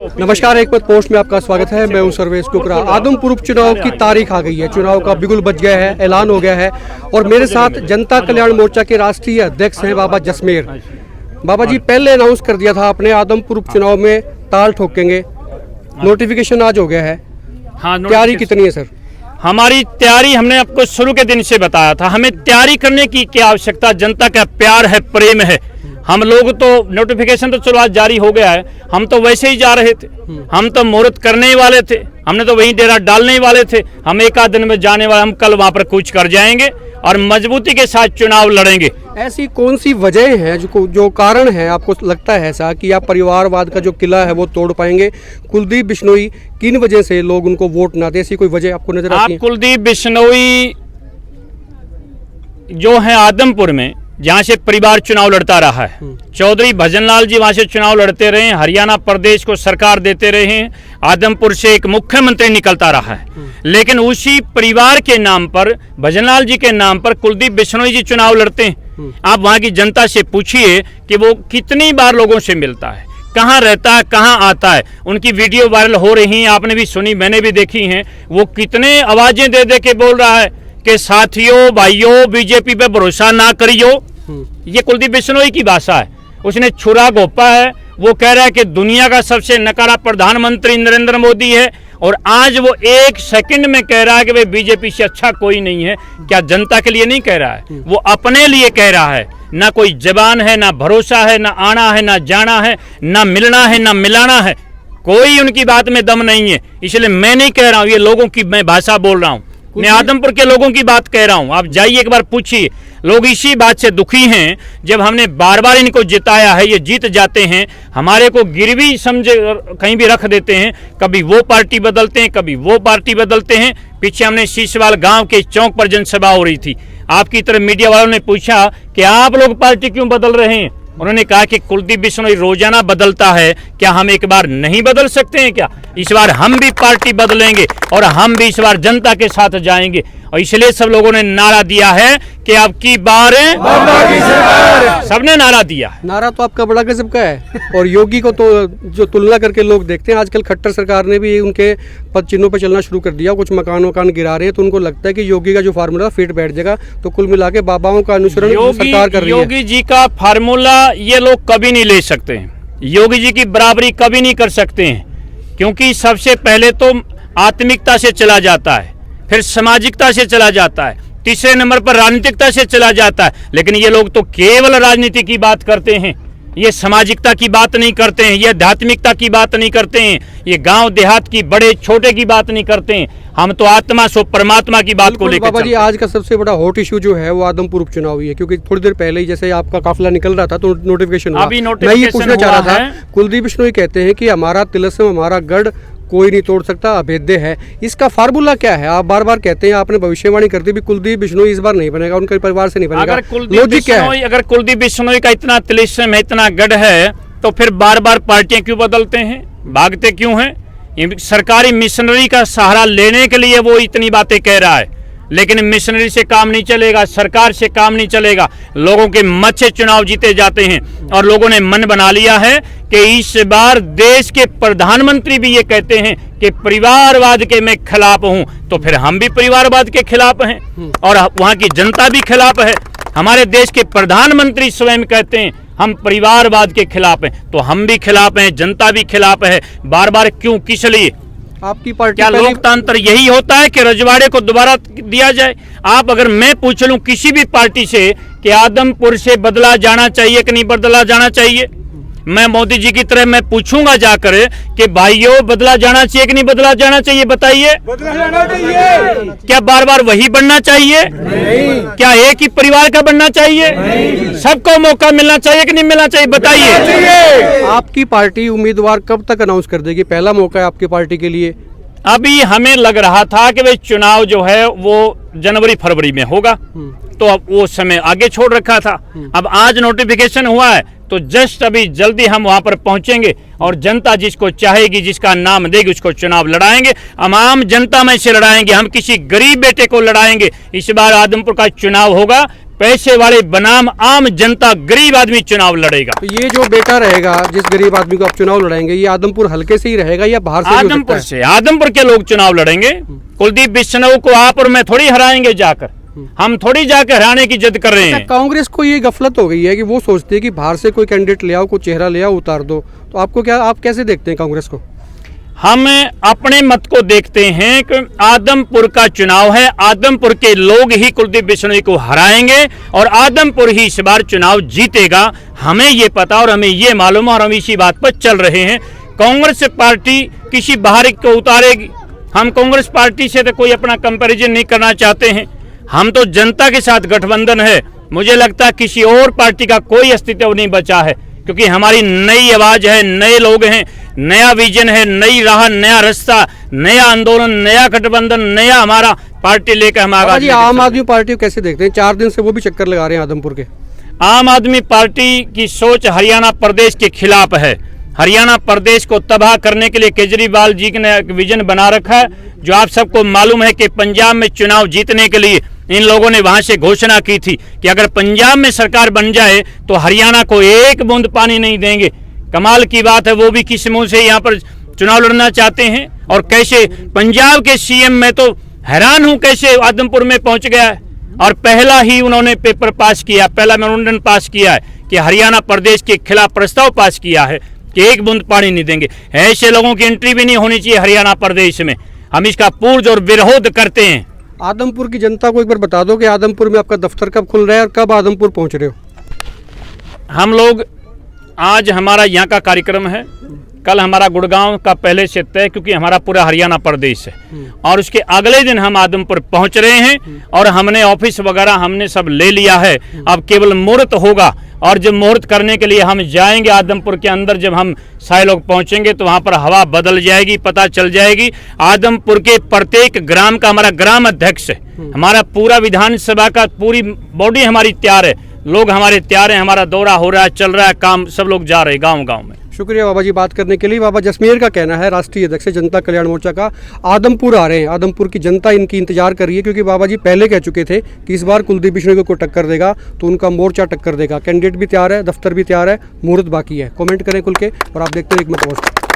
नमस्कार, एक पद पोस्ट में आपका स्वागत है। मैं हूं सर्वेश कुकरा। आदमपुर उपचुनाव की तारीख आ गई है, चुनाव का बिगुल बज गया है, ऐलान हो गया है और मेरे साथ जनता कल्याण मोर्चा के राष्ट्रीय अध्यक्ष हैं बाबा जसमेर। बाबा जी, पहले अनाउंस कर दिया था आपने आदमपुर उपचुनाव में ताल ठोकेंगे, नोटिफिकेशन आज हो गया है। हाँ, तैयारी कितनी है सर? हमारी तैयारी हमने आपको शुरू के दिन से बताया था। हमें तैयारी करने की क्या आवश्यकता, जनता का प्यार है, प्रेम है। हम लोग तो नोटिफिकेशन तो चलो आज जारी हो गया है, हम तो वैसे ही जा रहे थे, हम तो मुहूर्त करने ही वाले थे, हमने तो वहीं डेरा डालने ही वाले थे। हम एक आध दिन में जाने वाले, हम कल वहां पर कूच कर जाएंगे और मजबूती के साथ चुनाव लड़ेंगे। ऐसी कौन सी वजह है जो कारण है आपको लगता है ऐसा कि आप परिवारवाद का जो किला है वो तोड़ पाएंगे? कुलदीप बिश्नोई किन वजह से लोग उनको वोट ना दे, ऐसी कोई वजह आपको नजर आती है? कुलदीप बिश्नोई जो है आदमपुर में, जहाँ से परिवार चुनाव लड़ता रहा है, चौधरी भजनलाल जी वहाँ से चुनाव लड़ते रहे हैं, हरियाणा प्रदेश को सरकार देते रहे हैं, आदमपुर से एक मुख्यमंत्री निकलता रहा है। लेकिन उसी परिवार के नाम पर, भजनलाल जी के नाम पर कुलदीप बिश्नोई जी चुनाव लड़ते हैं। आप वहाँ की जनता से पूछिए कि वो कितनी बार लोगों से मिलता है, कहाँ रहता है, कहाँ आता है। उनकी वीडियो वायरल हो रही हैं, आपने भी सुनी, मैंने भी देखी हैं। वो कितने आवाजें दे दे के बोल रहा है कि साथियों, भाइयों, बीजेपी पे भरोसा ना करियो। ये कुलदीप बिश्नोई की भाषा है। उसने छुरा घोपा है। वो कह रहा है कि दुनिया का सबसे नकारा प्रधानमंत्री नरेंद्र मोदी है और आज वो एक सेकंड में कह रहा है कि भाई बीजेपी से अच्छा कोई नहीं है। क्या जनता के लिए नहीं कह रहा है, वो अपने लिए कह रहा है। ना कोई जबान है, ना भरोसा है, ना आना है, ना जाना है, ना मिलना है, ना मिलाना है। कोई उनकी बात में दम नहीं है। इसलिए मैं नहीं कह रहा हूँ, ये लोगों की मैं भाषा बोल रहा हूँ, मैं आदमपुर के लोगों की बात कह रहा हूं। आप जाइए एक बार पूछिए, लोग इसी बात से दुखी हैं। जब हमने बार बार इनको जिताया है, ये जीत जाते हैं, हमारे को गिरवी समझे कहीं भी रख देते हैं। कभी वो पार्टी बदलते हैं, कभी वो पार्टी बदलते हैं। पीछे हमने शीशवाल गांव के चौक पर जनसभा हो रही थी, आपकी तरह मीडिया वालों ने पूछा कि आप लोग पार्टी क्यों बदल रहे हैं। उन्होंने कहा कि कुलदीप बिश्नोई रोजाना बदलता है, क्या हम एक बार नहीं बदल सकते हैं क्या? इस बार हम भी पार्टी बदलेंगे और हम भी इस बार जनता के साथ जाएंगे। और इसलिए सब लोगों ने नारा दिया है कि अब की बार सबने नारा दिया। नारा तो आपका बड़ा गजब का है। और योगी को तो जो तुलना करके लोग देखते हैं, आजकल खट्टर सरकार ने भी उनके पद चिन्हों पर चलना शुरू कर दिया। कुछ मकान गिरा रहे हैं, तो उनको लगता है कि योगी का जो फार्मूला फिट बैठ जाएगा। तो कुल मिला के बाबाओं का अनुसरण सरकार कर रही है। योगी जी का फार्मूला ये लोग कभी नहीं ले सकते हैं, योगी जी की बराबरी कभी नहीं कर सकते हैं। क्योंकि सबसे पहले तो आत्मिकता से चला जाता है, फिर सामाजिकता से चला जाता है, तीसरे नंबर पर राजनीतिकता से चला जाता है। लेकिन ये लोग तो केवल राजनीति की बात करते हैं, ये सामाजिकता की बात नहीं करते हैं, ये आध्यात्मिकता की बात नहीं करते हैं, ये गांव देहात की, बड़े छोटे की बात नहीं करते हैं। हम तो आत्मा सो परमात्मा की बात को लेकर। बाबा जी, आज का सबसे बड़ा हॉट इशू जो है वो आदमपुर उपचुनाव ही है, क्योंकि थोड़ी देर पहले ही जैसे आपका काफिला निकल रहा था तो नोटिफिकेशन हुआ। मैं ये पूछना चाह रहा था, कुलदीप बिश्नोई कहते हैं कि हमारा तिलस्म, हमारा गढ़ कोई नहीं तोड़ सकता, अभेद्य है। इसका फार्मूला क्या है? आप बार बार कहते हैं, आपने भविष्यवाणी करती भी कुलदीप बिश्नोई इस बार नहीं बनेगा, उनके परिवार से नहीं बनेगा। अगर कुलदीप बिश्नोई का इतना तिलिस्म है, इतना गढ़ है, तो फिर बार बार पार्टियां क्यों बदलते हैं, भागते क्यों हैं? सरकारी मिशनरी का सहारा लेने के लिए वो इतनी बातें कह रहा है। लेकिन मिशनरी से काम नहीं चलेगा, सरकार से काम नहीं चलेगा। लोगों के मत से चुनाव जीते जाते हैं और लोगों ने मन बना लिया है कि इस बार देश के प्रधानमंत्री भी ये कहते हैं कि परिवारवाद के मैं खिलाफ हूं। तो फिर हम भी परिवारवाद के खिलाफ हैं और वहां की जनता भी खिलाफ है। हमारे देश के प्रधानमंत्री स्वयं कहते हैं हम परिवारवाद के खिलाफ हैं, तो हम भी खिलाफ हैं, जनता भी खिलाफ है। बार बार क्यों, किस लिए? आपकी पार्टी क्या लोकतंत्र यही होता है कि रजवाड़े को दोबारा दिया जाए? आप अगर मैं पूछ लूं किसी भी पार्टी से कि आदमपुर से बदला जाना चाहिए कि नहीं बदला जाना चाहिए, मैं मोदी जी की तरह मैं पूछूंगा जाकर कि भाइयों बदला जाना चाहिए कि नहीं बदला जाना चाहिए, बताइए। बदला जाना चाहिए। क्या बार बार वही बनना चाहिए? नहीं। क्या एक ही परिवार का बनना चाहिए? सबको मौका मिलना चाहिए कि नहीं मिलना चाहिए, बताइए। आपकी पार्टी उम्मीदवार कब तक अनाउंस कर देगी? पहला मौका है आपकी पार्टी के लिए। अभी हमें लग रहा था कि भाई चुनाव जो है वो जनवरी फरवरी में होगा, तो अब वो समय आगे छोड़ रखा था। अब आज नोटिफिकेशन हुआ है तो जस्ट अभी जल्दी हम वहां पर पहुंचेंगे और जनता जिसको चाहेगी, जिसका नाम देगी, उसको चुनाव लड़ाएंगे। हम आम जनता में से लड़ाएंगे, हम किसी गरीब बेटे को लड़ाएंगे। इस बार आदमपुर का चुनाव होगा पैसे वाले बनाम आम जनता गरीब आदमी चुनाव लड़ेगा। तो ये जो बेटा रहेगा जिस गरीब आदमी को आप चुनाव लड़ाएंगे, ये आदमपुर हल्के से ही रहेगा या बाहर से भी हो सकता आदमपुर है? से, आदमपुर के लोग चुनाव लड़ेंगे। कुलदीप बिश्नोई को आप और मैं थोड़ी हराएंगे जाकर, हम थोड़ी जाकर हराने की जिद कर रहे हैं। कांग्रेस को ये गफलत हो गई है कि वो सोचती है कि बाहर से कोई कैंडिडेट ले आओ, कोई चेहरा ले आओ, उतार दो। तो आपको क्या, आप कैसे देखते हैं कांग्रेस को? हम अपने मत को देखते हैं कि आदमपुर का चुनाव है, आदमपुर के लोग ही कुलदीप बिश्नोई को हराएंगे और आदमपुर ही इस बार चुनाव जीतेगा। हमें ये पता और हमें ये मालूम और हम इसी बात पर चल रहे हैं। कांग्रेस पार्टी किसी बाहरी को उतारेगी, हम कांग्रेस पार्टी से तो कोई अपना कंपैरिजन नहीं करना चाहते हैं। हम तो जनता के साथ गठबंधन है। मुझे लगता है किसी और पार्टी का कोई अस्तित्व नहीं बचा है, क्योंकि हमारी नई आवाज है, नए लोग हैं, नया विजन है, नई राह, नया रास्ता, नया आंदोलन, नया गठबंधन, नया हमारा पार्टी लेकर हम आगे। आम आदमी पार्टी को कैसे देखते हैं? 4 दिन से वो भी चक्कर लगा रहे हैं आदमपुर के। आम आदमी पार्टी की सोच हरियाणा प्रदेश के खिलाफ है। हरियाणा प्रदेश को तबाह करने के लिए केजरीवाल जी ने एक विजन बना रखा है। जो आप सबको मालूम है कि पंजाब में चुनाव जीतने के लिए इन लोगों ने वहां से घोषणा की थी कि अगर पंजाब में सरकार बन जाए तो हरियाणा को एक बूंद पानी नहीं देंगे। कमाल की बात है, वो भी किस मुंह से यहाँ पर चुनाव लड़ना चाहते हैं और कैसे। पंजाब के सीएम, मैं तो हैरान हूं कैसे आदमपुर में पहुंच गया है और पहला ही उन्होंने पेपर पास किया, पहला मेमोरेंडम पास किया है कि हरियाणा प्रदेश के खिलाफ प्रस्ताव पास किया है कि एक बूंद पानी नहीं देंगे। ऐसे लोगों की एंट्री भी नहीं होनी चाहिए हरियाणा प्रदेश में। हम इसका पुरजोर विरोध करते हैं। आदमपुर की जनता को एक बार बता दो कि आदमपुर में आपका दफ्तर कब खुल रहा है और कब आदमपुर पहुंच रहे हो? हम लोग, आज हमारा यहाँ का कार्यक्रम है, कल हमारा गुड़गांव का पहले से तय, क्योंकि हमारा पूरा हरियाणा प्रदेश है, और उसके अगले दिन हम आदमपुर पहुंच रहे हैं और हमने ऑफिस वगैरह हमने सब ले लिया है। अब केवल मुहूर्त होगा और जब मुहूर्त करने के लिए हम जाएंगे आदमपुर के अंदर, जब हम सारे लोग पहुंचेंगे तो वहां पर हवा बदल जाएगी, पता चल जाएगी। आदमपुर के प्रत्येक ग्राम का हमारा ग्राम अध्यक्ष है, हमारा पूरा विधानसभा का पूरी बॉडी हमारी तैयार है, लोग हमारे तैयार हैं, हमारा दौरा हो रहा है, चल रहा है काम, सब लोग जा रहे हैं गाँव गाँव में। शुक्रिया बाबा जी बात करने के लिए। बाबा जसमेर का कहना है, राष्ट्रीय अध्यक्ष जनता कल्याण मोर्चा का, आदमपुर आ रहे हैं, आदमपुर की जनता इनकी इंतजार कर रही है, क्योंकि बाबा जी पहले कह चुके थे कि इस बार कुलदीप बिश्नोई को टक्कर देगा तो उनका मोर्चा टक्कर देगा। कैंडिडेट भी तैयार है, दफ्तर भी तैयार है, मुहूर्त बाकी है। कमेंट करें खुल के और आप देखते हैं एक मत।